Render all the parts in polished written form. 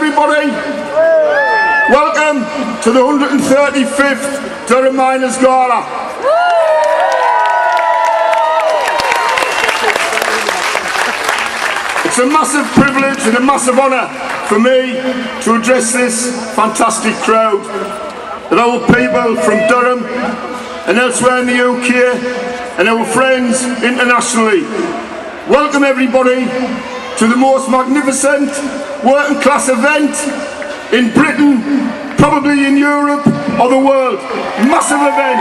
everybody. Welcome to the 135th Durham Miners Gala. It's a massive privilege and a massive honour for me to address this fantastic crowd of our people from Durham and elsewhere in the UK and our friends internationally. Welcome everybody to the most magnificent working class event in Britain, probably in Europe or the world. Massive event.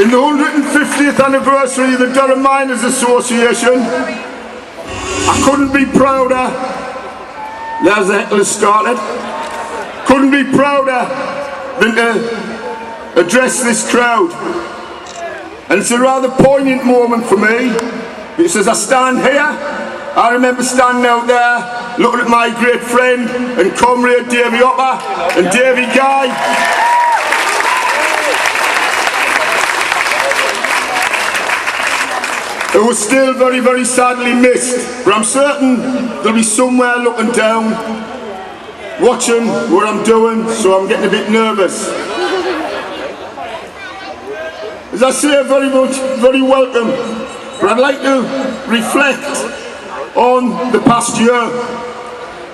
In the 150th anniversary of the Durham Miners Association, I couldn't be prouder, there's the heckler started, couldn't be prouder than to address this crowd. And it's a rather poignant moment for me, because as I stand here, I remember standing out there looking at my great friend and comrade Davy Hopper and Davy Guy. Who was still very, very sadly missed, but I'm certain they'll be somewhere looking down, watching what I'm doing, so I'm getting a bit nervous. As I say, very welcome, but I'd like to reflect on the past year.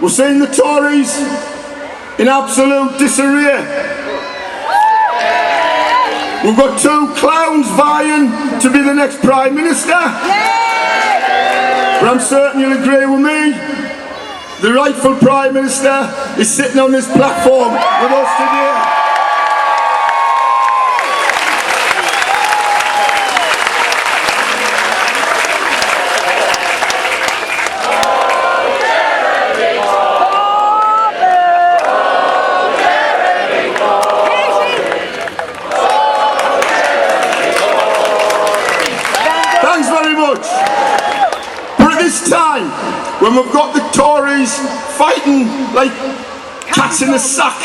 We're seeing the Tories in absolute disarray. We've got two clowns vying to be the next Prime Minister. But I'm certain you'll agree with me, the rightful Prime Minister is sitting on this platform with us today. Time when we've got the Tories fighting like cats in a sack,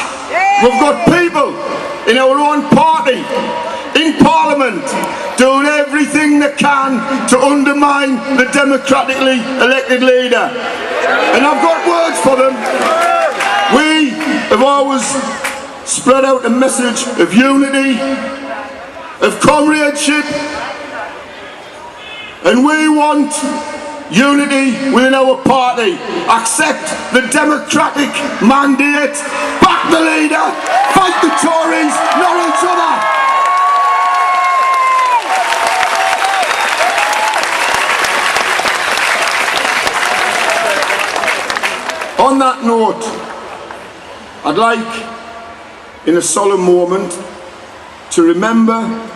we've got people in our own party in Parliament doing everything they can to undermine the democratically elected leader, and I've got words for them. We have always spread out a message of unity, of comradeship, and we want unity within our party. Accept the democratic mandate, back the leader, fight the Tories, not each other. On that note, I'd like, in a solemn moment, to remember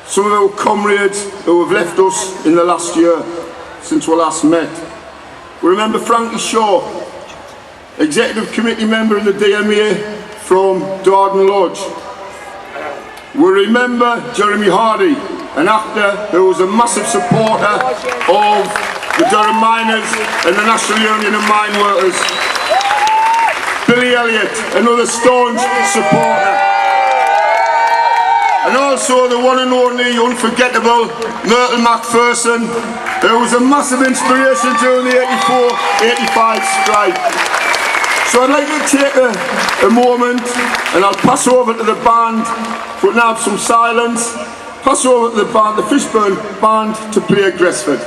some of our comrades who have left us in the last year since we last met. We remember Frankie Shaw, Executive Committee member of the DMA from Darden Lodge. We remember Jeremy Hardy, an actor who was a massive supporter of the Durham Miners and the National Union of Mine Workers. Billy Elliott, another staunch supporter. And also the one and only unforgettable Myrtle Macpherson, who was a massive inspiration during the 84-85 strike. So I'd like to take a moment, and I'll pass over to the band, but now have some silence, pass over to the band, the Fishburn Band, to play Gresford.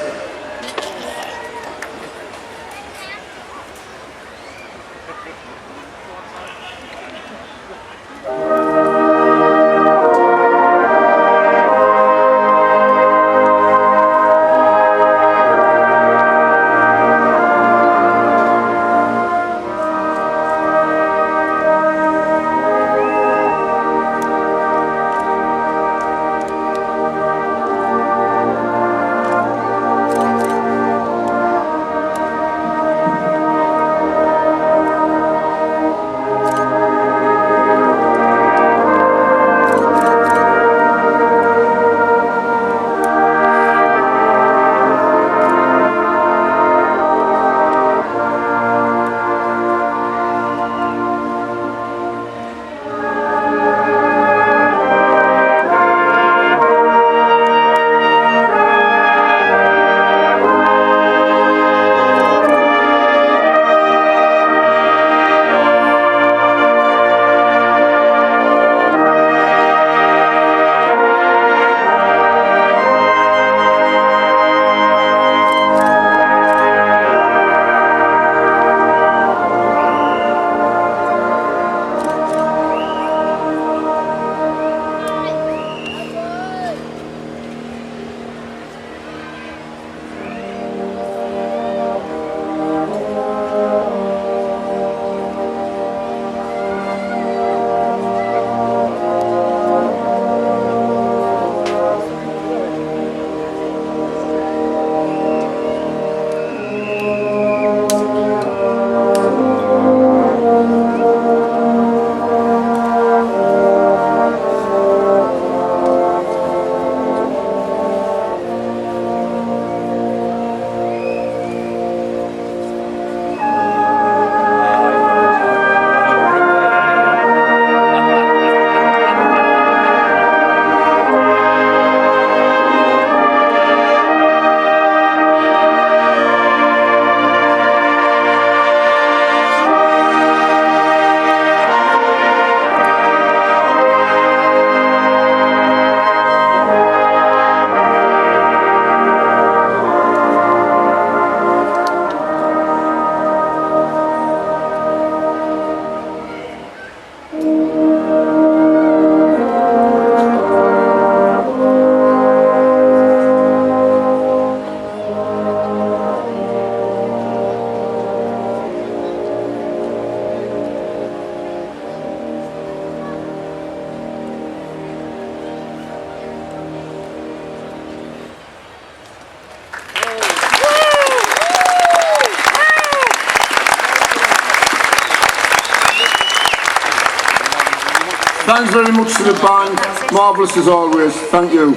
Thanks very much to the band. Marvellous as always. Thank you.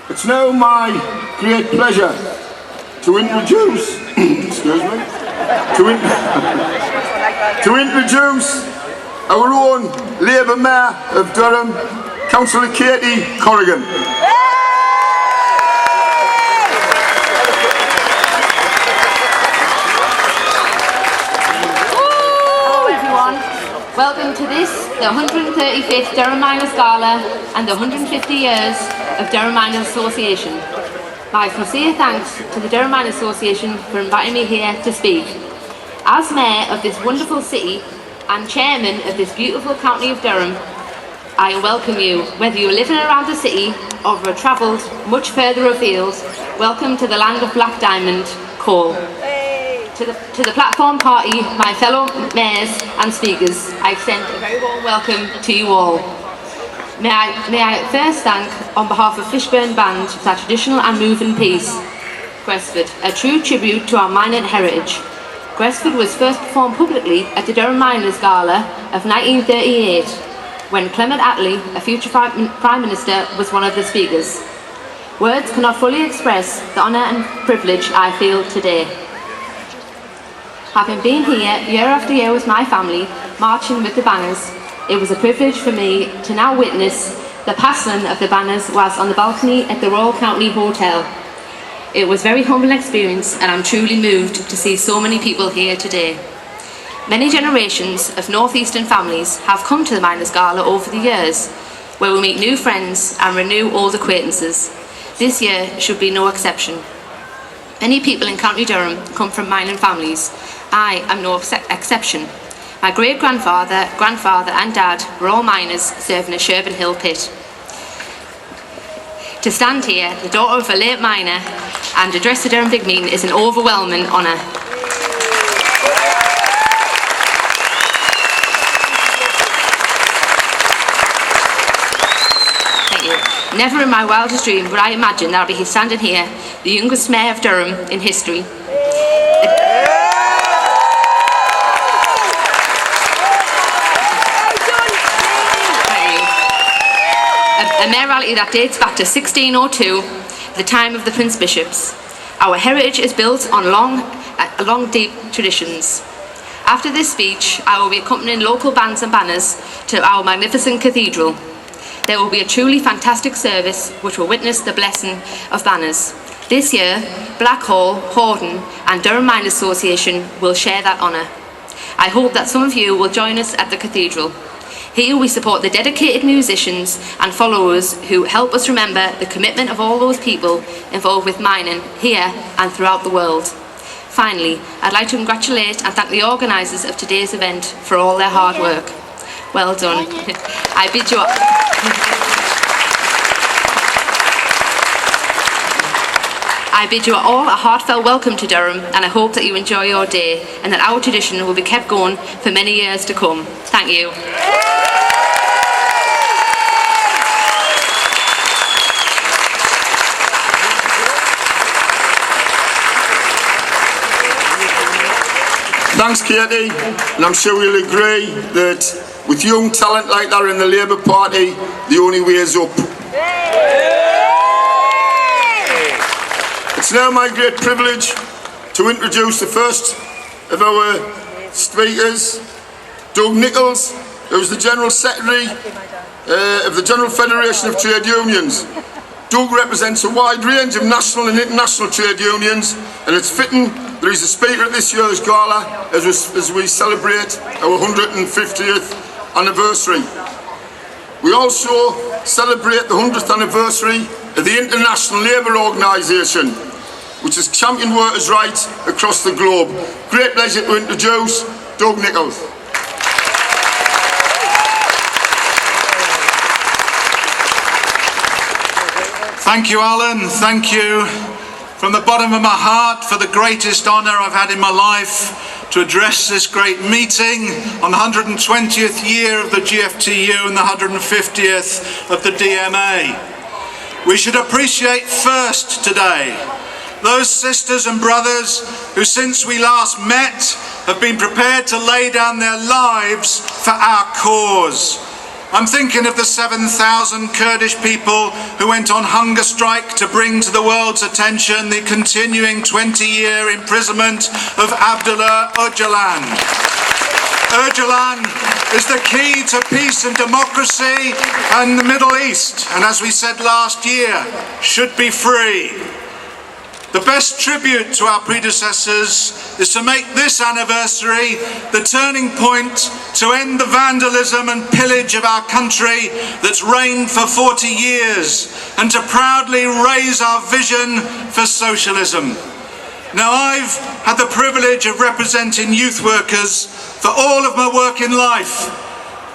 It's now my great pleasure to introduce, excuse me, to introduce our own Labour Mayor of Durham, Councillor Katie Corrigan. Welcome to this, the 135th Durham Miners Gala and the 150 years of Durham Miners Association. My sincere thanks to the Durham Miners Association for inviting me here to speak. As Mayor of this wonderful city and Chairman of this beautiful county of Durham, I welcome you, whether you're living around the city or have travelled much further afield. Welcome to the land of Black Diamond coal. To the platform party, my fellow mayors and speakers, I extend a very warm welcome to you all. May I first thank, on behalf of Fishburn Band, for that traditional and moving piece, Gresford, a true tribute to our mining heritage. Gresford was first performed publicly at the Durham Miners Gala of 1938, when Clement Attlee, a future Prime Minister, was one of the speakers. Words cannot fully express the honour and privilege I feel today. Having been here year after year with my family, marching with the banners, it was a privilege for me to now witness the passing of the banners whilst on the balcony at the Royal County Hotel. It was a very humble experience and I'm truly moved to see so many people here today. Many generations of North Eastern families have come to the Miners Gala over the years, where we meet new friends and renew old acquaintances. This year should be no exception. Many people in County Durham come from mining families. I am no exception. My great-grandfather, grandfather and dad were all miners serving a Sherburn Hill pit. To stand here, the daughter of a late miner, and address the Durham Big Meeting is an overwhelming honour. Thank you. Never in my wildest dream would I imagine that I'll be standing here, the youngest mayor of Durham in history. A mayoralty that dates back to 1602, the time of the Prince Bishops. Our heritage is built on long, deep traditions. After this speech, I will be accompanying local bands and banners to our magnificent cathedral. There will be a truly fantastic service which will witness the blessing of banners. This year, Blackhall, Hordern and Durham Miners Association will share that honour. I hope that some of you will join us at the cathedral. Here we support the dedicated musicians and followers who help us remember the commitment of all those people involved with mining here and throughout the world. Finally, I'd like to congratulate and thank the organisers of today's event for all their hard work. Well done. I bid you all a heartfelt welcome to Durham, and I hope that you enjoy your day and that our tradition will be kept going for many years to come. Thank you. Thanks, Katie, and I'm sure we'll agree that with young talent like that in the Labour Party, the only way is up. It's now my great privilege to introduce the first of our speakers, Doug Nichols, who's the General Secretary of the General Federation of Trade Unions. Doug represents a wide range of national and international trade unions, and it's fitting that he's the speaker at this year's gala as we celebrate our 150th anniversary. We also celebrate the 100th anniversary of the International Labour Organisation, which has championed workers' rights across the globe. Great pleasure to introduce Doug Nichols. Thank you, Alan. Thank you from the bottom of my heart for the greatest honour I've had in my life to address this great meeting on the 120th year of the GFTU and the 150th of the DMA. We should appreciate first today those sisters and brothers who, since we last met, have been prepared to lay down their lives for our cause. I'm thinking of the 7,000 Kurdish people who went on hunger strike to bring to the world's attention the continuing 20-year imprisonment of Abdullah Öcalan. Öcalan is the key to peace and democracy in the Middle East, and as we said last year, should be free. The best tribute to our predecessors is to make this anniversary the turning point to end the vandalism and pillage of our country that's reigned for 40 years, and to proudly raise our vision for socialism. Now, I've had the privilege of representing youth workers for all of my working life.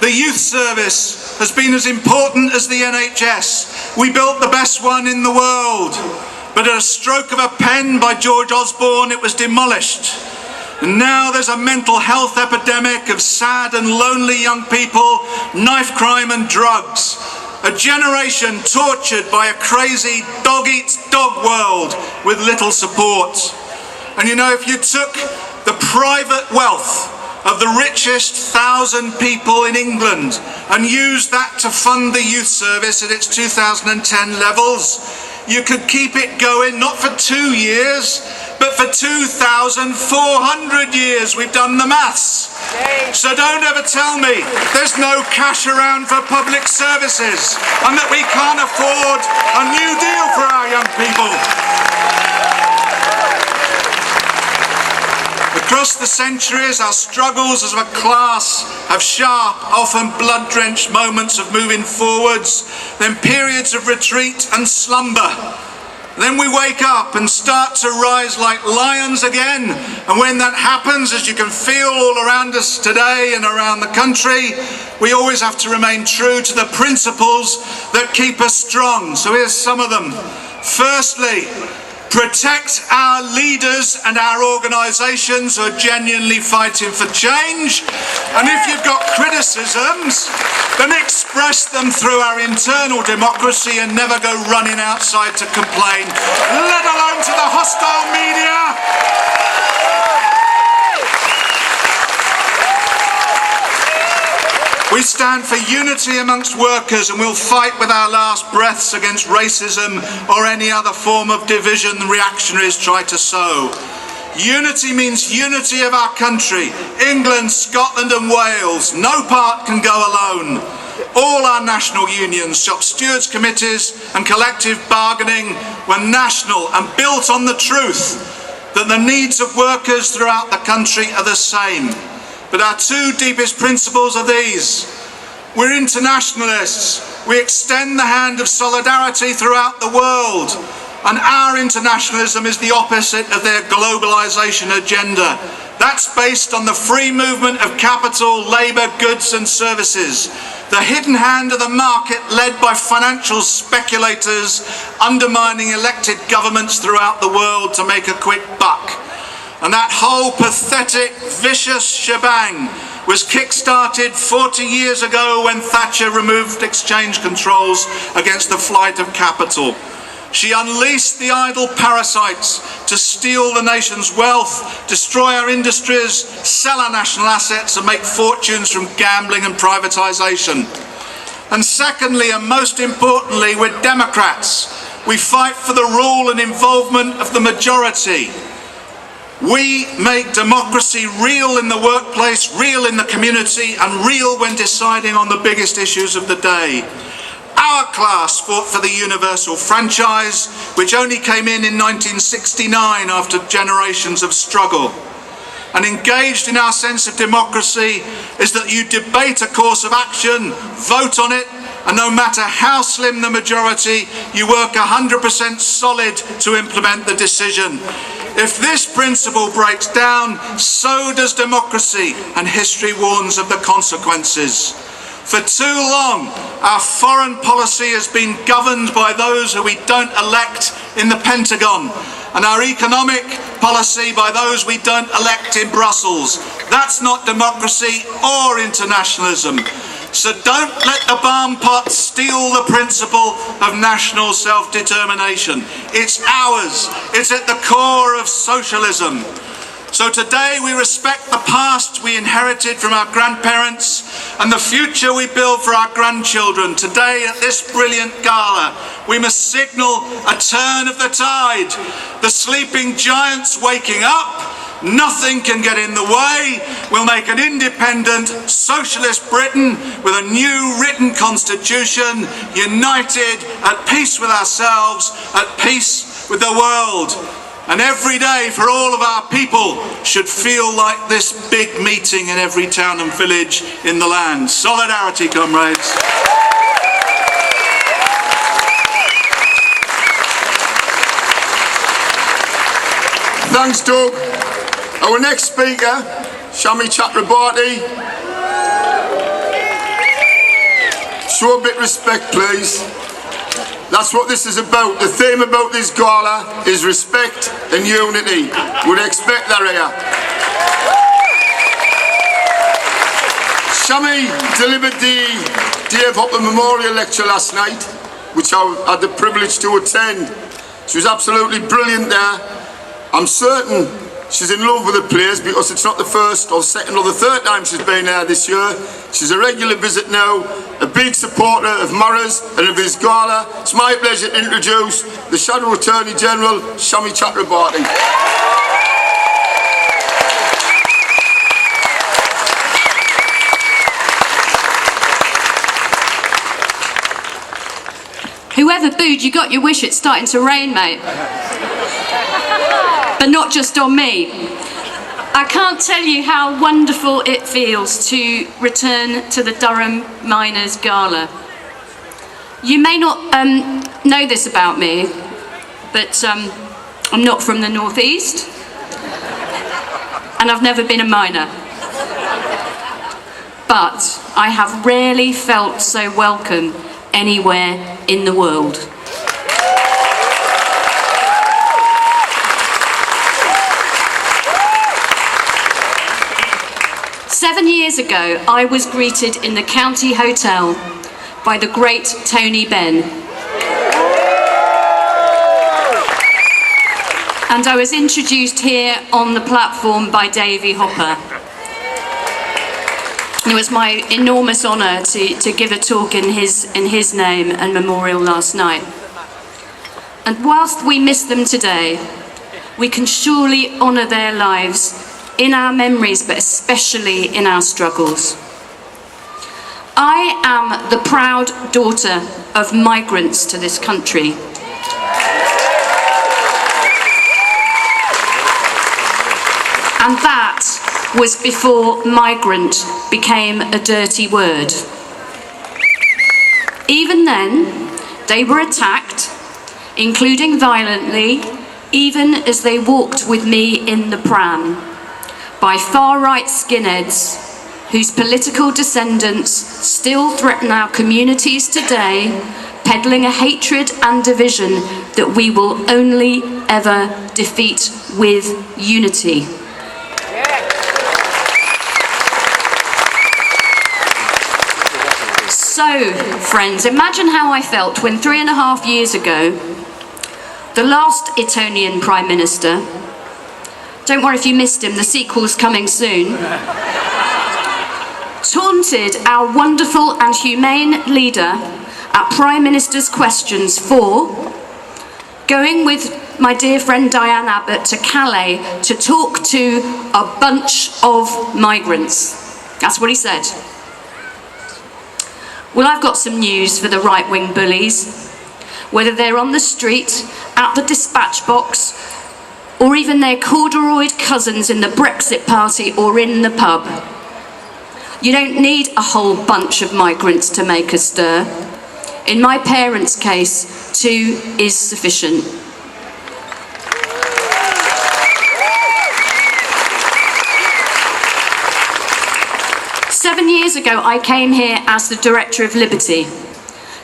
The youth service has been as important as the NHS. We built the best one in the world. But at a stroke of a pen by George Osborne, it was demolished. And now there's a mental health epidemic of sad and lonely young people, knife crime and drugs. A generation tortured by a crazy dog-eats-dog world with little support. And you know, if you took the private wealth of the richest 1,000 people in England and used that to fund the youth service at its 2010 levels, you could keep it going not for 2 years, but for 2,400 years. We've done the maths. So don't ever tell me there's no cash around for public services and that we can't afford a new deal for our young people. Across the centuries, our struggles as a class have sharp, often blood-drenched moments of moving forwards, then periods of retreat and slumber. Then we wake up and start to rise like lions again. And when that happens, as you can feel all around us today and around the country, we always have to remain true to the principles that keep us strong. So here's some of them. Firstly, protect our leaders and our organisations who are genuinely fighting for change. And if you've got criticisms, then express them through our internal democracy and never go running outside to complain, let alone to the hostile media. We stand for unity amongst workers, and we'll fight with our last breaths against racism or any other form of division the reactionaries try to sow. Unity means unity of our country, England, Scotland and Wales. No part can go alone. All our national unions, shop stewards committees and collective bargaining were national and built on the truth that the needs of workers throughout the country are the same. But our two deepest principles are these. We're internationalists. We extend the hand of solidarity throughout the world. And our internationalism is the opposite of their globalisation agenda. That's based on the free movement of capital, labour, goods and services. The hidden hand of the market led by financial speculators undermining elected governments throughout the world to make a quick buck. And that whole pathetic, vicious shebang was kick-started 40 years ago when Thatcher removed exchange controls against the flight of capital. She unleashed the idle parasites to steal the nation's wealth, destroy our industries, sell our national assets and make fortunes from gambling and privatisation. And secondly, and most importantly, we're Democrats. We fight for the rule and involvement of the majority. We make democracy real in the workplace, real in the community, and real when deciding on the biggest issues of the day. Our class fought for the universal franchise, which only came in 1969 after generations of struggle. And engaged in our sense of democracy is that you debate a course of action, vote on it, and no matter how slim the majority, you work 100% solid to implement the decision. If this principle breaks down, so does democracy, and history warns of the consequences. For too long, our foreign policy has been governed by those who we don't elect in the Pentagon, and our economic policy by those we don't elect in Brussels. That's not democracy or internationalism. So don't let the bomb pot steal the principle of national self-determination. It's ours. It's at the core of socialism. So today we respect the past we inherited from our grandparents and the future we build for our grandchildren. Today at this brilliant gala, we must signal a turn of the tide. The sleeping giants waking up. Nothing can get in the way. We'll make an independent, socialist Britain with a new written constitution, united, at peace with ourselves, at peace with the world. And every day for all of our people should feel like this big meeting in every town and village in the land. Solidarity, comrades. Thanks, Doug. Our next speaker, Shami Chakrabarti. Show a bit of respect, please. That's what this is about. The theme about this gala is respect and unity. We'd expect that here. Shami delivered the Dave Hopper Memorial Lecture last night, which I had the privilege to attend. She was absolutely brilliant there. I'm certain she's in love with the place because it's not the first or second or the third time she's been there this year. She's a regular visit now, a big supporter of Morris and of his gala. It's my pleasure to introduce the Shadow Attorney General, Shami Chakrabarti. Whoever booed, you got your wish, it's starting to rain, mate. But not just on me. I can't tell you how wonderful it feels to return to the Durham Miners Gala. You may not know this about me, but I'm not from the northeast, and I've never been a miner. But I have rarely felt so welcome anywhere in the world. Seven years ago, I was greeted in the County Hotel by the great Tony Benn. And I was introduced here on the platform by Davy Hopper. It was my enormous honour to give a talk in his name and memorial last night. And whilst we miss them today, we can surely honour their lives in our memories, but especially in our struggles. I am the proud daughter of migrants to this country. And that was before migrant became a dirty word. Even then, they were attacked, including violently, even as they walked with me in the pram, by far-right skinheads whose political descendants still threaten our communities today, peddling a hatred and division that we will only ever defeat with unity. So, friends, imagine how I felt when 3.5 years ago, the last Etonian Prime Minister, don't worry if you missed him, the sequel's coming soon, taunted our wonderful and humane leader at Prime Minister's Questions for going with my dear friend Diane Abbott to Calais to talk to a bunch of migrants. That's what he said. Well, I've got some news for the right-wing bullies. Whether they're on the street, at the dispatch box, or even their corduroyed cousins in the Brexit party or in the pub. You don't need a whole bunch of migrants to make a stir. In my parents' case, 2 is sufficient. Seven years ago, I came here as the Director of Liberty,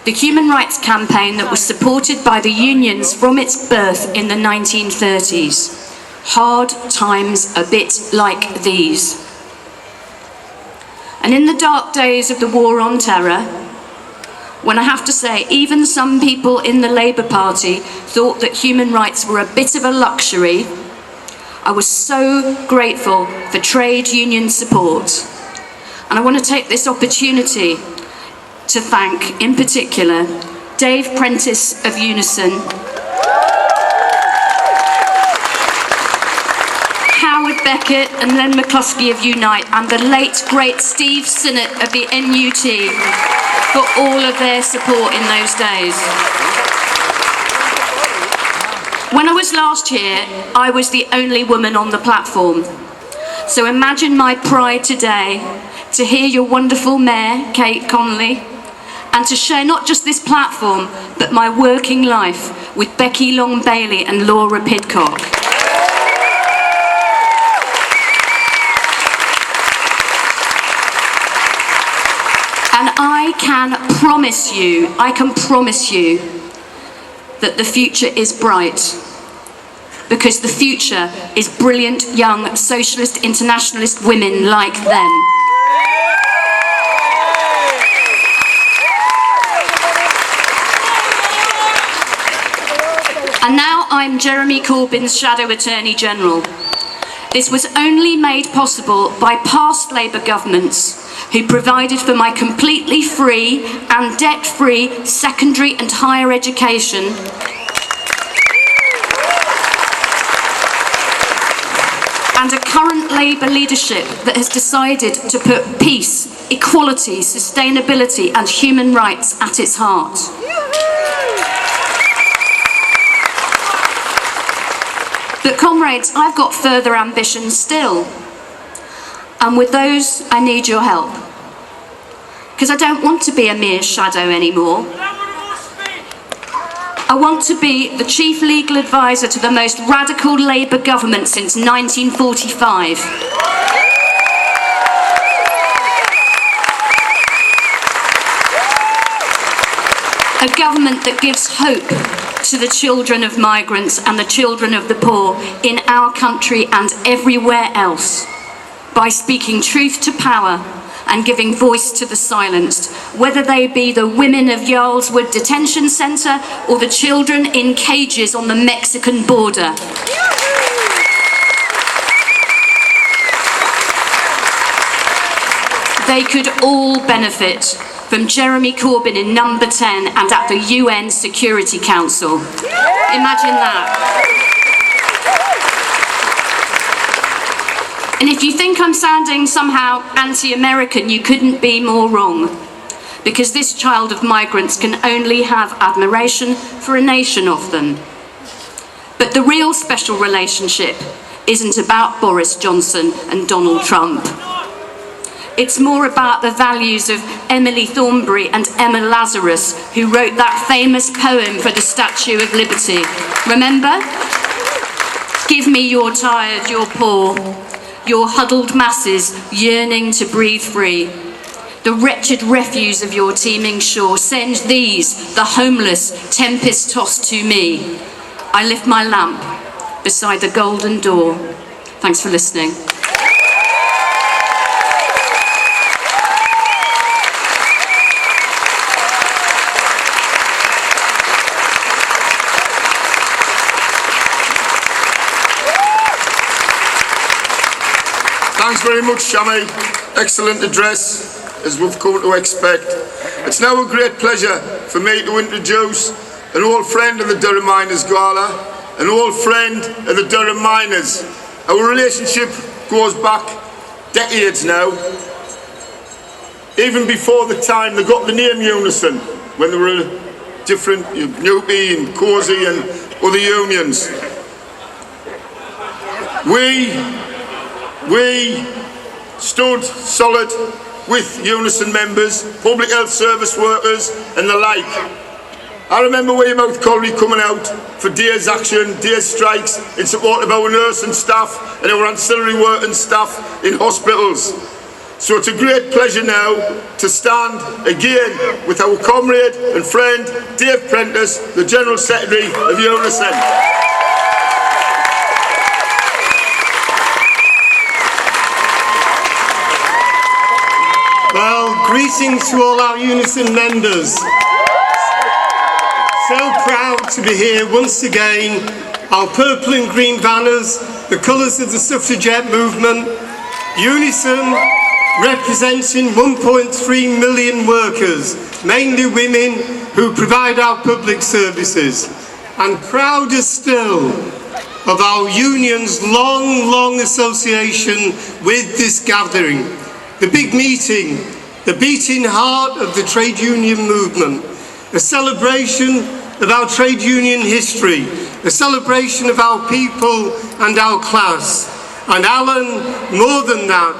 the human rights campaign that was supported by the unions from its birth in the 1930s. Hard times a bit like these. And in the dark days of the War on Terror, when I have to say, even some people in the Labour Party thought that human rights were a bit of a luxury, I was so grateful for trade union support. And I want to take this opportunity to thank, in particular, Dave Prentice of Unison, Howard Beckett and Len McCluskey of Unite, and the late, great Steve Sinnott of the NUT for all of their support in those days. When I was last here, I was the only woman on the platform. So imagine my pride today to hear your wonderful Mayor, Kate Connolly, and to share not just this platform, but my working life with Becky Long-Bailey and Laura Pidcock. And I can promise you that the future is bright, because the future is brilliant young socialist internationalist women like them. And now I'm Jeremy Corbyn's Shadow Attorney General. This was only made possible by past Labour governments who provided for my completely free and debt-free secondary and higher education, and a current Labour leadership that has decided to put peace, equality, sustainability and human rights at its heart. But comrades, I've got further ambitions still. And with those, I need your help. Because I don't want to be a mere shadow anymore. I want to be the chief legal advisor to the most radical Labour government since 1945. A government that gives hope to the children of migrants and the children of the poor in our country and everywhere else, by speaking truth to power and giving voice to the silenced, whether they be the women of Yarlswood Detention Centre or the children in cages on the Mexican border. They could all benefit from Jeremy Corbyn in number 10 and at the UN Security Council. Imagine that. And if you think I'm sounding somehow anti-American, you couldn't be more wrong. Because this child of migrants can only have admiration for a nation of them. But the real special relationship isn't about Boris Johnson and Donald Trump. It's more about the values of Emily Thornberry and Emma Lazarus, who wrote that famous poem for the Statue of Liberty. Remember? Give me your tired, your poor, your huddled masses yearning to breathe free. The wretched refuse of your teeming shore, send these, the homeless, tempest-tossed to me. I lift my lamp beside the golden door. Thanks for listening. Thanks very much, Shami. Excellent address, as we've come to expect. It's now a great pleasure for me to introduce an old friend of the Durham Miners Gala, an old friend of the Durham Miners. Our relationship goes back decades now, even before the time they got the name Unison, when there were different NUPE and COSI and other unions. We stood solid with Unison members, public health service workers and the like. I remember Weymouth Colliery coming out for days action, days strikes in support of our nursing staff and our ancillary working staff in hospitals. So it's a great pleasure now to stand again with our comrade and friend Dave Prentice, the General Secretary of Unison. Well, greetings to all our Unison members. So proud to be here once again. Our purple and green banners, the colours of the suffragette movement, Unison representing 1.3 million workers, mainly women who provide our public services, and prouder still of our union's long association with this gathering, the big meeting, the beating heart of the trade union movement, a celebration of our trade union history, a celebration of our people and our class, and Alan, more than that,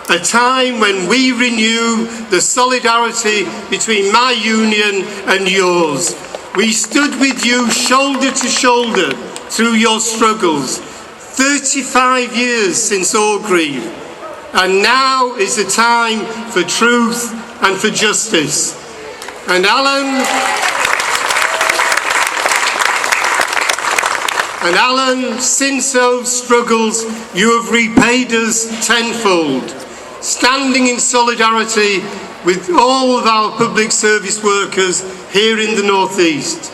a time when we renew the solidarity between my union and yours. We stood with you shoulder to shoulder through your struggles, 35 years since Orgreave, and now is the time for truth and for justice. And Alan, since those struggles, you have repaid us tenfold, standing in solidarity with all of our public service workers here in the North East.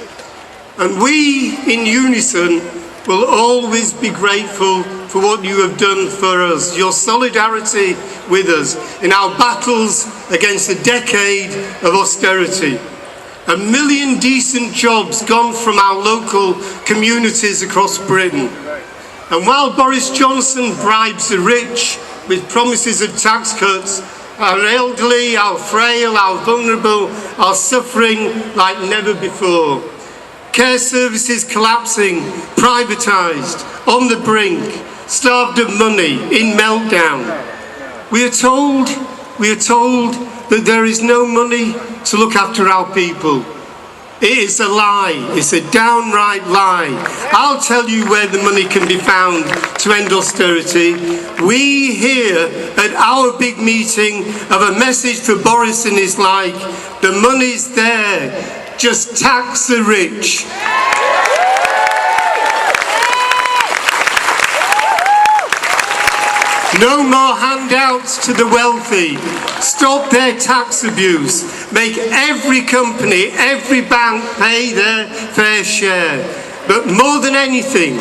And we, in Unison, will always be grateful for what you have done for us, your solidarity with us in our battles against a decade of austerity. 1 million decent jobs gone from our local communities across Britain. And while Boris Johnson bribes the rich with promises of tax cuts, our elderly, our frail, our vulnerable are suffering like never before. Care services collapsing, privatised, on the brink, starved of money, in meltdown. We are told that there is no money to look after our people. It is a lie. It's a downright lie. I'll tell you where the money can be found to end austerity. We here at our big meeting have a message for Boris and his like. The money's there. Just tax the rich. No more handouts to the wealthy. Stop their tax abuse. Make every company, every bank pay their fair share. But more than anything,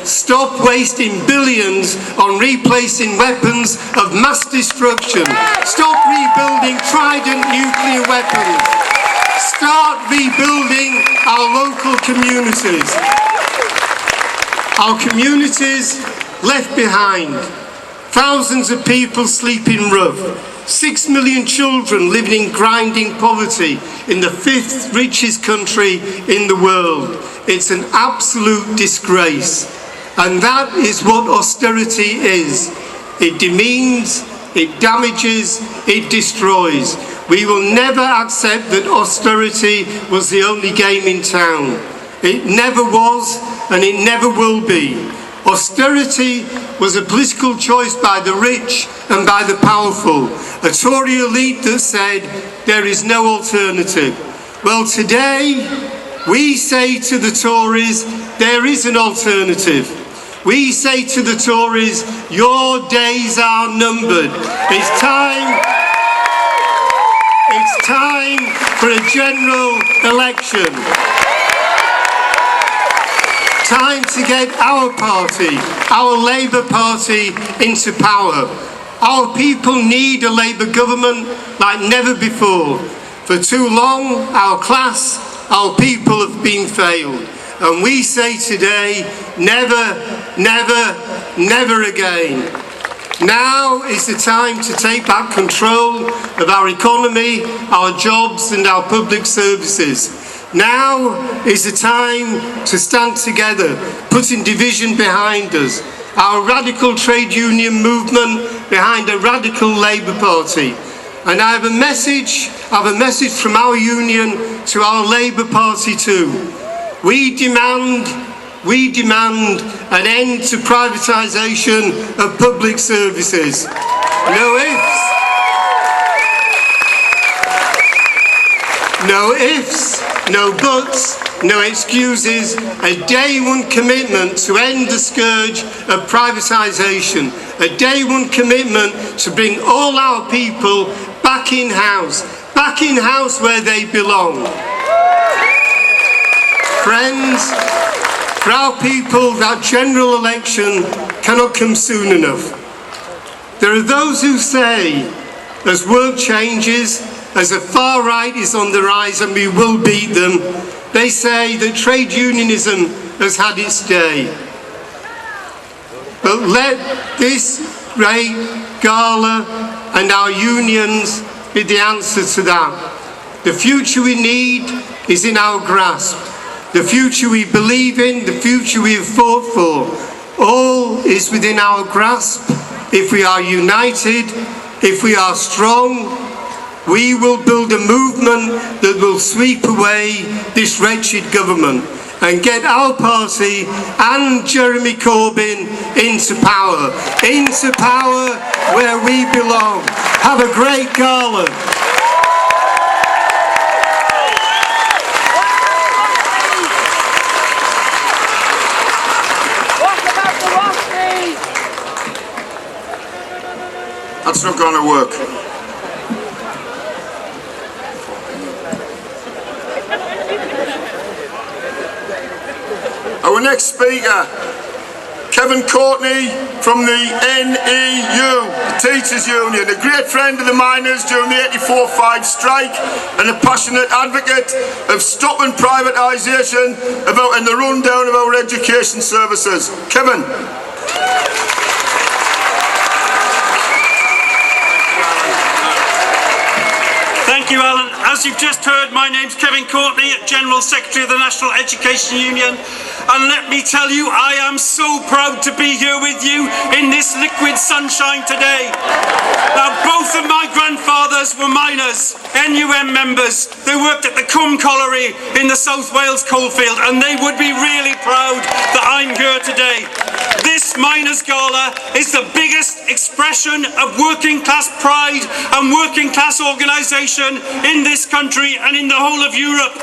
stop wasting billions on replacing weapons of mass destruction. Stop rebuilding Trident nuclear weapons. Start rebuilding our local communities. Our communities left behind. Thousands of people sleeping rough. 6 million children living in grinding poverty in the 5th richest country in the world. It's an absolute disgrace. And that is what austerity is. It demeans, it damages, it destroys. We will never accept that austerity was the only game in town. It never was, and it never will be. Austerity was a political choice by the rich and by the powerful, a Tory elite that said there is no alternative. Well, today we say to the Tories there is an alternative. We say to the Tories, your days are numbered. It's time for a general election. Time to get our party, our Labour Party, into power. Our people need a Labour government like never before. For too long, our class, our people have been failed. And we say today, never, never, never again. Now is the time to take back control of our economy, our jobs and our public services. Now is the time to stand together, putting division behind us. Our radical trade union movement behind a radical Labour Party. And I have a message from our union to our Labour Party too. We demand an end to privatisation of public services. No ifs, no buts, no excuses, a day one commitment to end the scourge of privatisation, a day one commitment to bring all our people back in house For our people, that general election cannot come soon enough. There are those who say, as world changes, as the far right is on the rise and we will beat them, they say that trade unionism has had its day. But let this great gala and our unions be the answer to that. The future we need is in our grasp. The future we believe in, the future we have fought for, all is within our grasp. If we are united, if we are strong, we will build a movement that will sweep away this wretched government and get our party and Jeremy Corbyn into power where we belong. Have a great gala. That's not going to work. Our next speaker, Kevin Courtney from the NEU, the Teachers Union, a great friend of the miners during the 84-5 strike and a passionate advocate of stopping privatisation and the rundown of our education services. Kevin. Thank you, Alan. As you've just heard, my name's Kevin Courtney, General Secretary of the National Education Union. And let me tell you, I am so proud to be here with you in this liquid sunshine today. Now, both of my grandfathers were miners, NUM members. They worked at the Cwm Colliery in the South Wales coalfield, and they would be really proud that I'm here today. This Miners' Gala is the biggest expression of working class pride and working class organisation in this country and in the whole of Europe.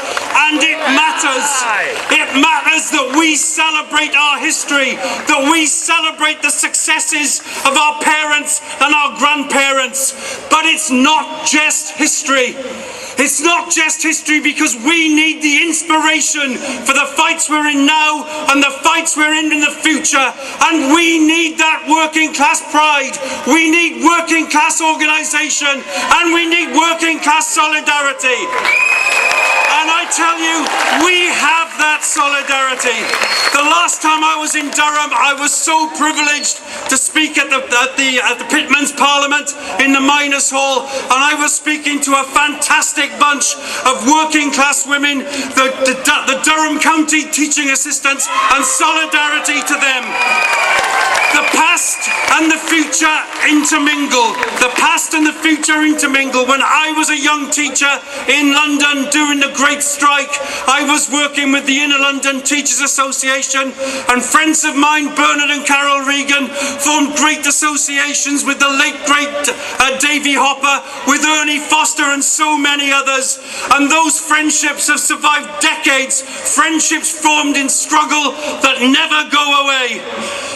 And it matters. It matters that we celebrate our history, that we celebrate the successes of our parents and our grandparents. But it's not just history. It's not just history, because we need the inspiration for the fights we're in now and the fights we're in the future. And we need that working class pride. We need working class organisation, and we need working class solidarity. And I tell you, we have that solidarity. The last time I was in Durham, I was so privileged to speak at the Pitman's Parliament in the Miners' Hall, and I was speaking to a fantastic bunch of working class women, the Durham County teaching assistants, and solidarity to them. The past and the future intermingle. The past and the future intermingle. When I was a young teacher in London during the Great Strike, I was working with the Inner London Teachers Association, and friends of mine, Bernard and Carol Regan, formed great associations with the late great Davy Hopper, with Ernie Foster and so many others. And those friendships have survived decades, friendships formed in struggle that never go away.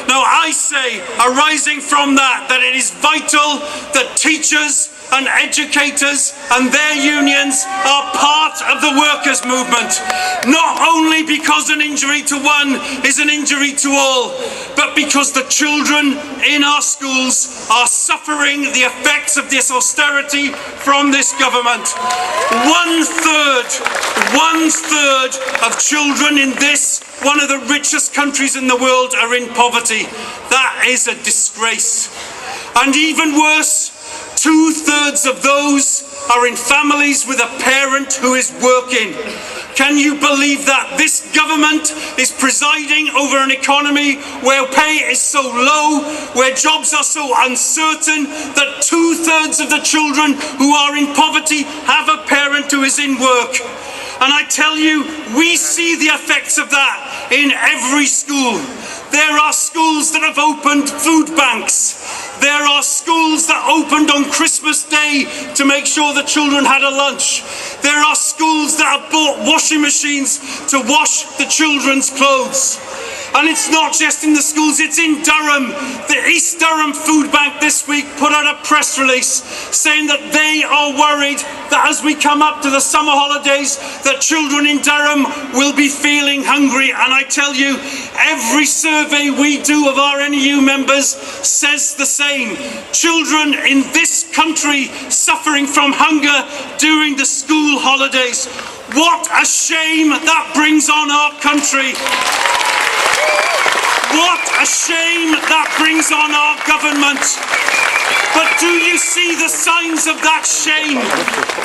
Now I say, arising from that it is vital that teachers and educators and their unions are part of the workers' movement, not only because an injury to one is an injury to all, but because the children in our schools are suffering the effects of this austerity from this government. One third of children in this, one of the richest countries in the world, are in poverty. That is a disgrace. And even worse, 2/3 of those are in families with a parent who is working. Can you believe that? This government is presiding over an economy where pay is so low, where jobs are so uncertain, that 2/3 of the children who are in poverty have a parent who is in work. And I tell you, we see the effects of that in every school. There are schools that have opened food banks. There are schools that opened on Christmas Day to make sure the children had a lunch. There are schools that have bought washing machines to wash the children's clothes. And it's not just in the schools, it's in Durham. The East Durham Food Bank this week put out a press release saying that they are worried that as we come up to the summer holidays, that children in Durham will be feeling hungry. And I tell you, every survey we do of our NEU members says the same. Children in this country suffering from hunger during the school holidays. What a shame that brings on our country. What a shame that brings on our government. But do you see the signs of that shame?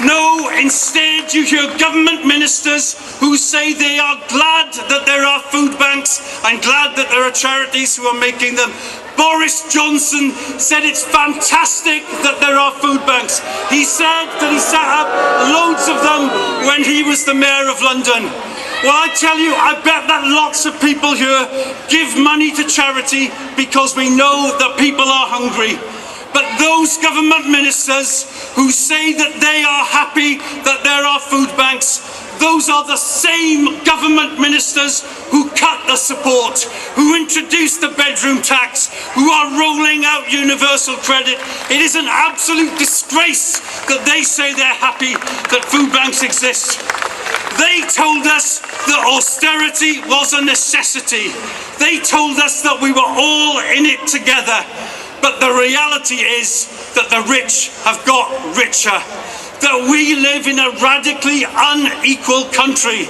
No, instead you hear government ministers who say they are glad that there are food banks and glad that there are charities who are making them. Boris Johnson said it's fantastic that there are food banks. He said that he set up loads of them when he was the Mayor of London. Well, I tell you, I bet that lots of people here give money to charity because we know that people are hungry. But those government ministers who say that they are happy that there are food banks, those are the same government ministers who cut the support, who introduced the bedroom tax, who are rolling out universal credit. It is an absolute disgrace that they say they're happy that food banks exist. They told us that austerity was a necessity. They told us that we were all in it together. But the reality is that the rich have got richer. That we live in a radically unequal country.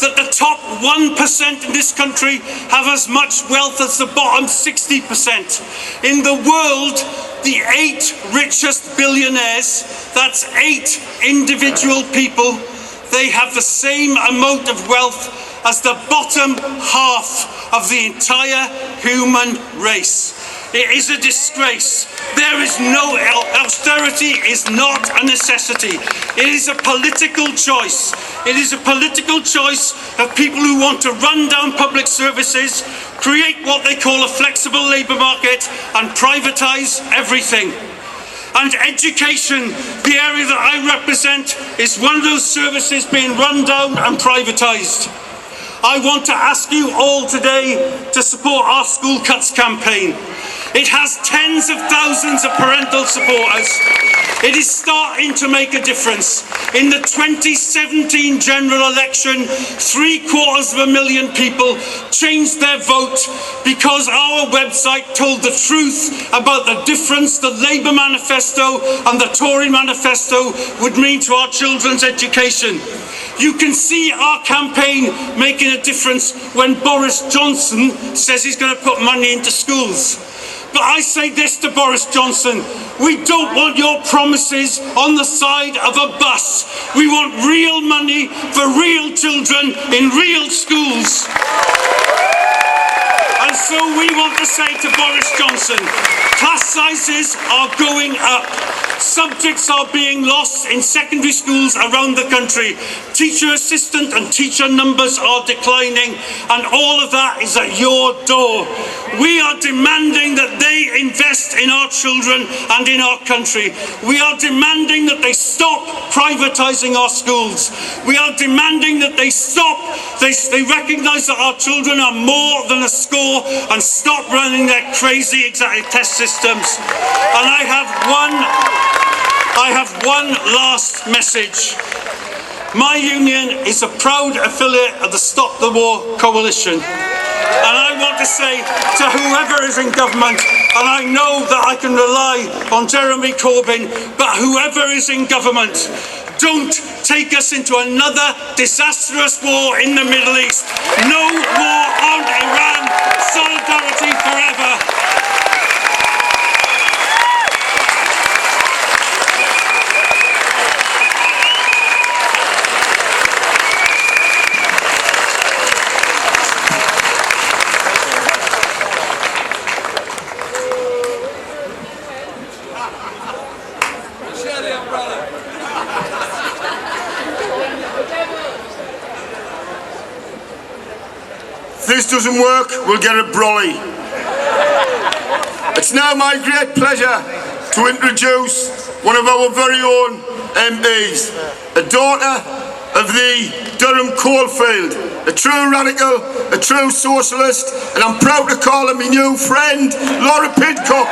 That the top 1% in this country have as much wealth as the bottom 60%. In the world, the 8 richest billionaires, that's 8 individual people, they have the same amount of wealth as the bottom half of the entire human race. It is a disgrace. There is no austerity is not a necessity. It is a political choice. It is a political choice of people who want to run down public services, create what they call a flexible labour market, and privatise everything. And education, the area that I represent, is one of those services being run down and privatised. I want to ask you all today to support our School Cuts campaign. It has tens of thousands of parental supporters. It is starting to make a difference. In the 2017 general election, 750,000 people changed their vote because our website told the truth about the difference the Labour manifesto and the Tory manifesto would mean to our children's education. You can see our campaign making a difference when Boris Johnson says he's going to put money into schools. But I say this to Boris Johnson, we don't want your promises on the side of a bus. We want real money for real children in real schools. And so we want to say to Boris Johnson, class sizes are going up. Subjects are being lost in secondary schools around the country. Teacher assistant and teacher numbers are declining, and all of that is at your door. We are demanding that they invest in our children and in our country. We are demanding that they stop privatising our schools. We are demanding that they stop, they recognise that our children are more than a score and stop running their crazy exact test systems. And I have one last message. My union is a proud affiliate of the Stop the War Coalition. And I want to say to whoever is in government, and I know that I can rely on Jeremy Corbyn, but whoever is in government, don't take us into another disastrous war in the Middle East. No war on Iran. Solidarity forever. If this doesn't work, we'll get a brolly. It's now my great pleasure to introduce one of our very own MPs, a daughter of the Durham coalfield, a true radical, a true socialist, and I'm proud to call her my new friend, Laura Pidcock.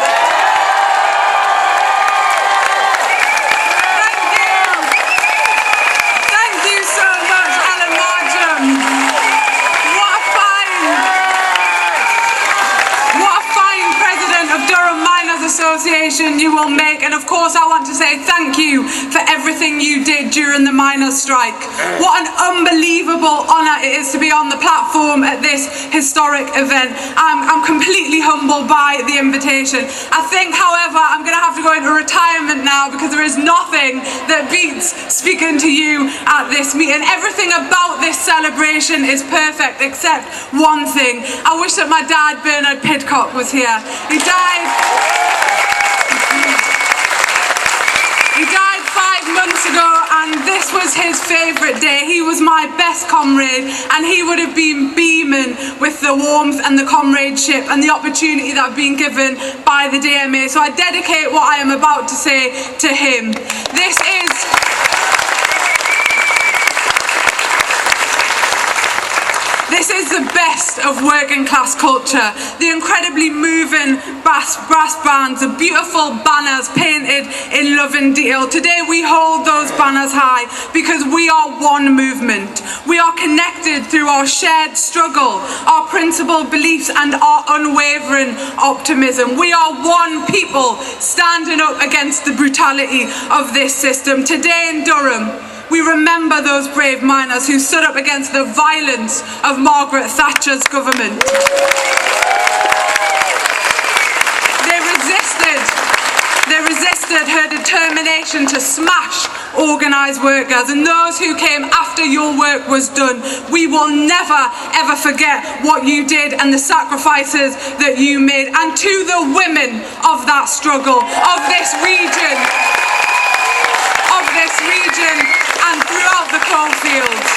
Association you will make, and of course I want to say thank you for everything you did during the miners' strike. What an unbelievable honour it is to be on the platform at this historic event. I'm completely humbled by the invitation. I think, however, I'm going to have to go into retirement now because there is nothing that beats speaking to you at this meeting. Everything about this celebration is perfect except one thing. I wish that my dad, Bernard Pidcock, was here. He died 5 months ago, and this was his favourite day. He was my best comrade, and he would have been beaming with the warmth and the comradeship and the opportunity that I've been given by the DMA. So I dedicate what I am about to say to him. This is the best of working class culture. The incredibly moving brass bands, the beautiful banners painted in love and detail. Today we hold those banners high because we are one movement. We are connected through our shared struggle, our principled beliefs and our unwavering optimism. We are one people standing up against the brutality of this system. Today in Durham, we remember those brave miners who stood up against the violence of Margaret Thatcher's government. They resisted her determination to smash organised workers, and those who came after your work was done. We will never ever forget what you did and the sacrifices that you made. And to the women of that struggle, of this region and throughout the coalfields,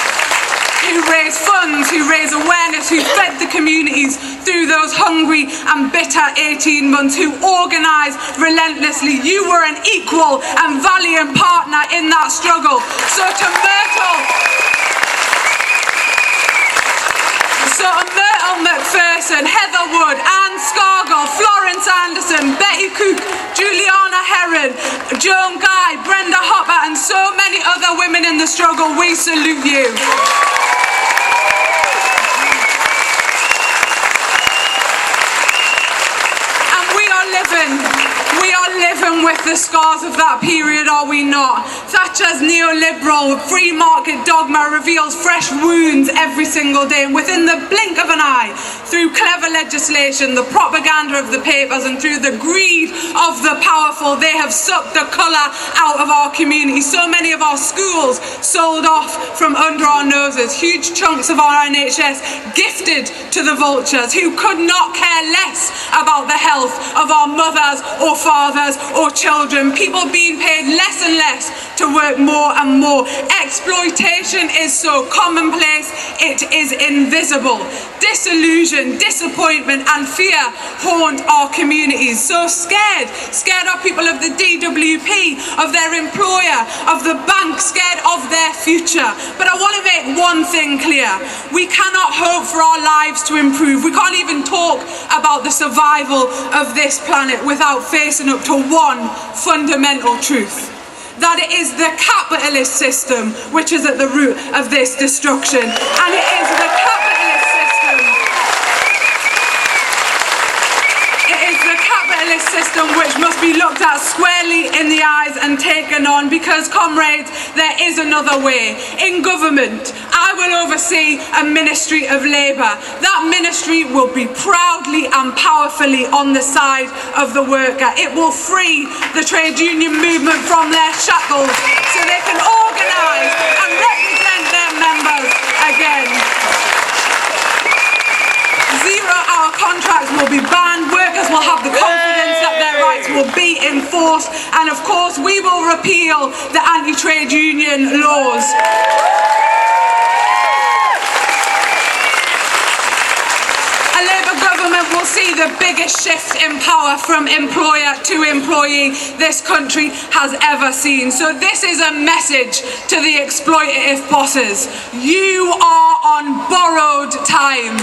who raised funds, who raised awareness, who fed the communities through those hungry and bitter 18 months, who organised relentlessly. You were an equal and valiant partner in that struggle. So to Myrtle McPherson, Heather Wood, Anne Scargill, Florence Anderson, Betty Cook, Juliana Heron, Joan Guy, Brenda Hopper and so many other women in the struggle, we salute you. We are living with the scars of that period, are we not? Thatcher's neoliberal free market dogma reveals fresh wounds every single day, and within the blink of an eye, through clever legislation, the propaganda of the papers and through the greed of the powerful, they have sucked the colour out of our community. So many of our schools sold off from under our noses, huge chunks of our NHS gifted to the vultures who could not care less about the health of our mothers or fathers or children. People being paid less and less to work more and more. Exploitation is so commonplace, it is invisible. Disillusion, disappointment and fear haunt our communities. So scared are people of the DWP, of their employer, of the bank, scared of their future. But I want to make one thing clear. We cannot hope for our lives to improve. We can't even talk about the survival of this planet without facing up to one fundamental truth: that it is the capitalist system which is at the root of this destruction. And it is the capitalist system which must be looked at squarely in the eyes and taken on, because, comrades, there is another way. In government, I will oversee a Ministry of Labour. That ministry will be proudly and powerfully on the side of the worker. It will free the trade union movement from their shackles so they can organise and represent their members again. Zero-hour contracts will be banned, workers will have the confidence that their rights will be enforced, and of course we will repeal the anti-trade union laws. A Labour government will see the biggest shift in power from employer to employee this country has ever seen. So this is a message to the exploitative bosses. You are on borrowed time.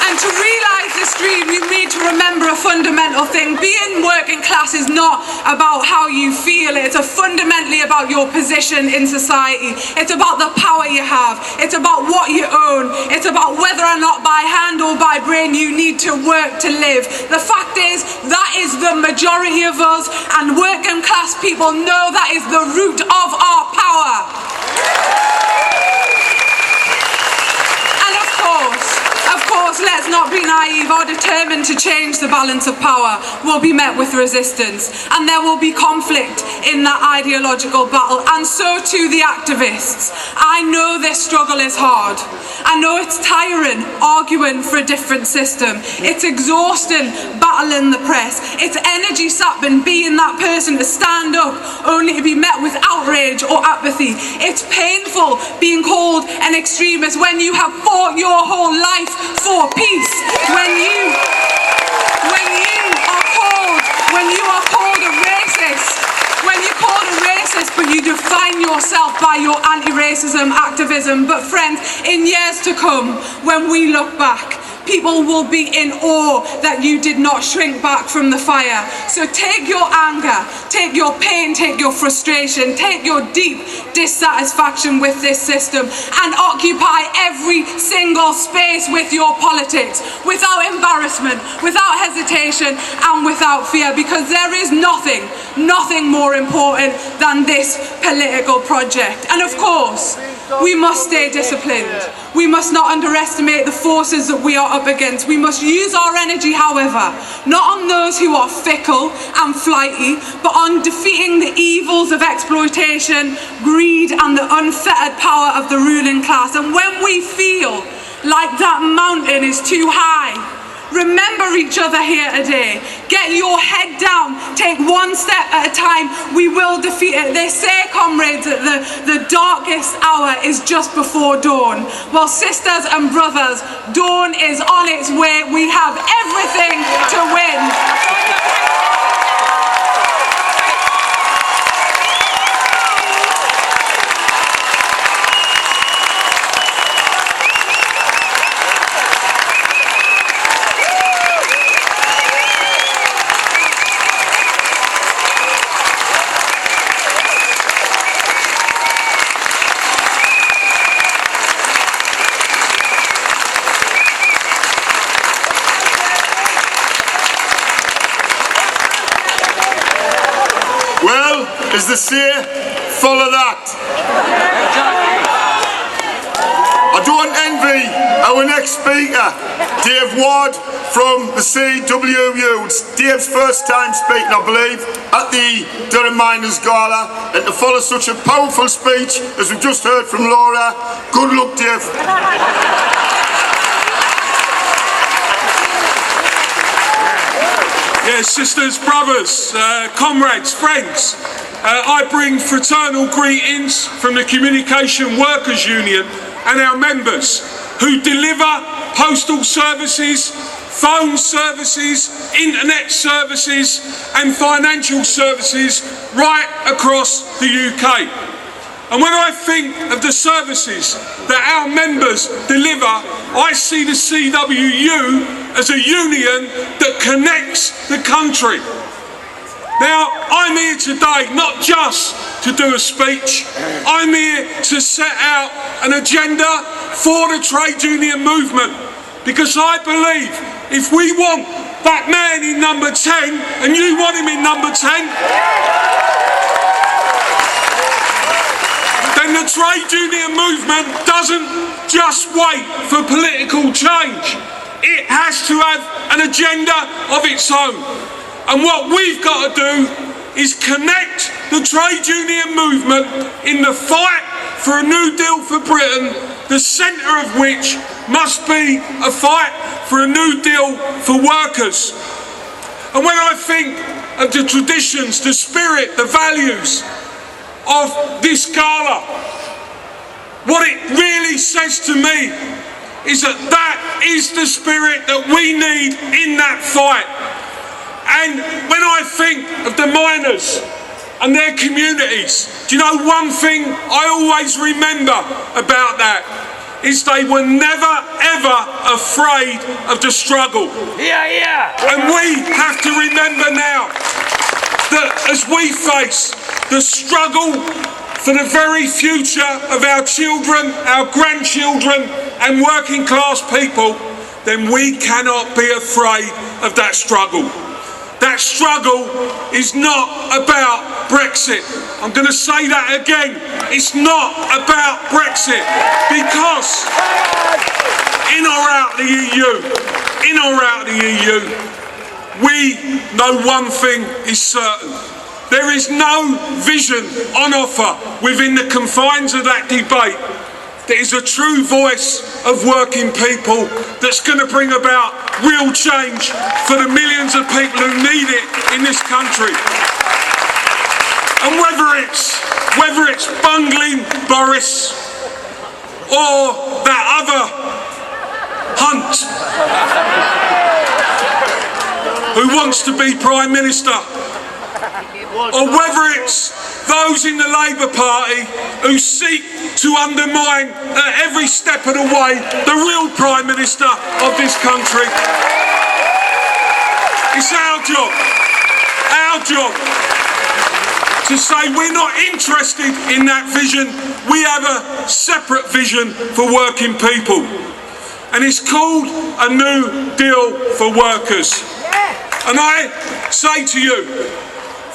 And to realise this dream, you need to remember a fundamental thing. Being working class is not about how you feel. It's fundamentally about your position in society. It's about the power you have. It's about what you own. It's about whether or not by hand or by brain you need to work to live. The fact is, that is the majority of us, and working class people know that is the root of our power. And of course, let's not be naive or determined to change the balance of power will be met with resistance, and there will be conflict in that ideological battle, and so too the activists. I know this struggle is hard. I know it's tiring arguing for a different system. It's exhausting battling the press. It's energy sapping being that person to stand up only to be met with outrage or apathy. It's painful being called an extremist when you have fought your whole life for peace. When you are called a racist, when you're called a racist but you define yourself by your anti-racism activism. But friends, in years to come, when we look back, people will be in awe that you did not shrink back from the fire. So take your anger, take your pain, take your frustration, take your deep dissatisfaction with this system, and occupy every single space with your politics, without embarrassment, without hesitation, and without fear, because there is nothing more important than this political project. And of course, we must stay disciplined. We must not underestimate the forces that we are up against. We must use our energy, however, not on those who are fickle and flighty, but on defeating the evils of exploitation, greed, and the unfettered power of the ruling class. And when we feel like that mountain is too high, remember each other here today. Get your head down. Take one step at a time. We will defeat it. They say, comrades, that the darkest hour is just before dawn. Well, sisters and brothers, dawn is on its way. We have everything to win. As they say, follow that. I don't envy our next speaker, Dave Ward from the CWU. It's Dave's first time speaking, I believe, at the Durham Miners Gala, and to follow such a powerful speech as we just heard from Laura, good luck, Dave. Yes, sisters, brothers, comrades, friends, I bring fraternal greetings from the Communication Workers Union and our members who deliver postal services, phone services, internet services and financial services right across the UK. And when I think of the services that our members deliver, I see the CWU as a union that connects the country. Now, I'm here today not just to do a speech, I'm here to set out an agenda for the trade union movement, because I believe if we want that man in number 10, and you want him in number 10, then the trade union movement doesn't just wait for political change. It has to have an agenda of its own. And what we've got to do is connect the trade union movement in the fight for a New Deal for Britain, the centre of which must be a fight for a New Deal for workers. And when I think of the traditions, the spirit, the values of this gala, what it really says to me is that that is the spirit that we need in that fight. And when I think of the miners and their communities, do you know one thing I always remember about that? Is they were never ever afraid of the struggle. And we have to remember now that as we face the struggle for the very future of our children, our grandchildren and working class people, then we cannot be afraid of that struggle. That struggle is not about Brexit. I'm going to say that again. It's not about Brexit, because in or out the EU, we know one thing is certain. There is no vision on offer within the confines of that debate that is a true voice of working people that's going to bring about real change for the millions of people who need it in this country. And whether it's bungling Boris or that other Hunt who wants to be Prime Minister, or whether it's those in the Labour Party who seek to undermine at every step of the way the real Prime Minister of this country. It's our job to say we're not interested in that vision. We have a separate vision for working people, and it's called a New Deal for Workers. And I say to you,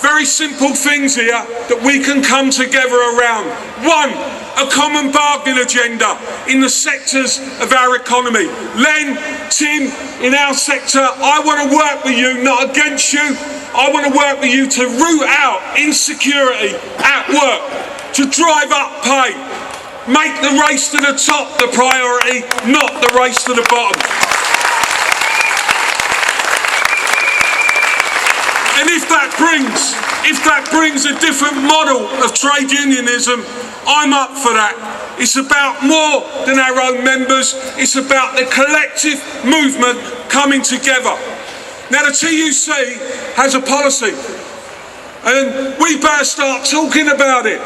very simple things here that we can come together around. One, a common bargain agenda in the sectors of our economy. Len, Tim, in our sector, I want to work with you, not against you. I want to work with you to root out insecurity at work, to drive up pay, make the race to the top the priority, not the race to the bottom. And if that brings a different model of trade unionism, I'm up for that. It's about more than our own members. It's about the collective movement coming together. Now the TUC has a policy, and we better start talking about it,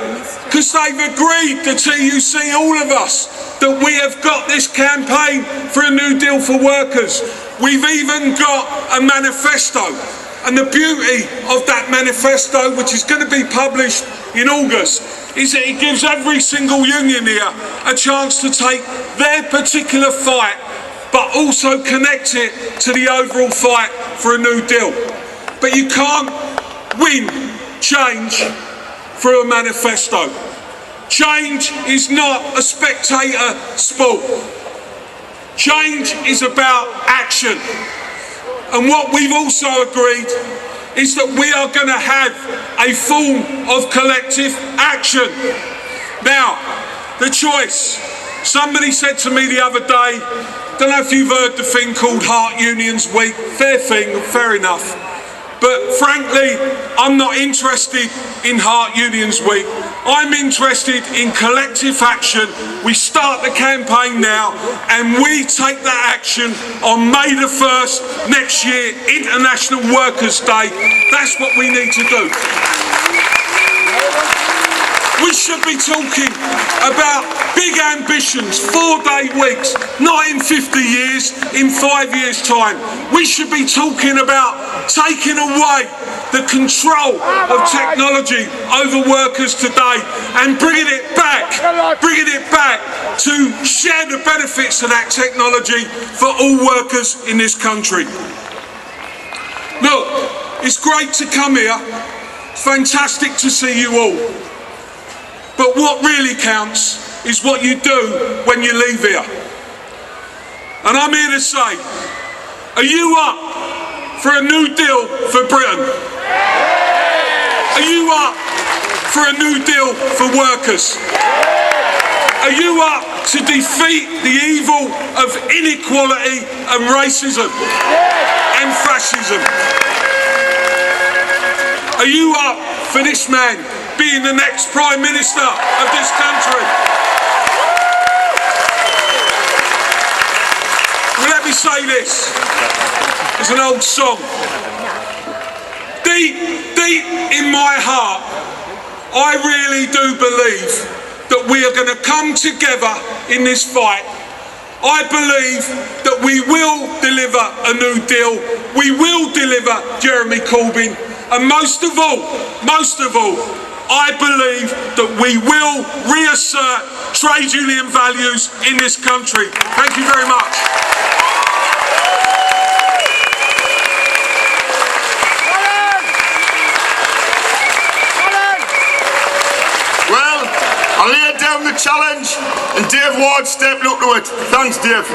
because they've agreed, the TUC, all of us, that we have got this campaign for a New Deal for Workers. We've even got a manifesto. And the beauty of that manifesto, which is going to be published in August, is that it gives every single union here a chance to take their particular fight, but also connect it to the overall fight for a new deal. But you can't win change through a manifesto. Change is not a spectator sport. Change is about action. And what we've also agreed is that we are going to have a form of collective action. Now, the choice. Somebody said to me the other day, don't know if you've heard the thing called Heart Unions Week. Fair thing, fair enough. But frankly, I'm not interested in Heart Unions Week. I'm interested in collective action. We start the campaign now, and we take that action on May the 1st next year, International Workers' Day. That's what we need to do. We should be talking about big ambitions, 4-day weeks, not in 50 years, in 5 years' time. We should be talking about taking away the control of technology over workers today and bringing it back to share the benefits of that technology for all workers in this country. Look, it's great to come here. Fantastic to see you all. But what really counts is what you do when you leave here. And I'm here to say, are you up for a new deal for Britain? Are you up for a new deal for workers? Are you up to defeat the evil of inequality and racism and fascism? Are you up for this man being the next Prime Minister of this country? say this. It's an old song. Deep in my heart, I really do believe that we are going to come together in this fight. I believe that we will deliver a new deal. We will deliver Jeremy Corbyn. And most of all, I believe that we will reassert trade union values in this country. Thank you very much. Well, I laid down the challenge and Dave Ward stepped up to it. Thanks, Dave.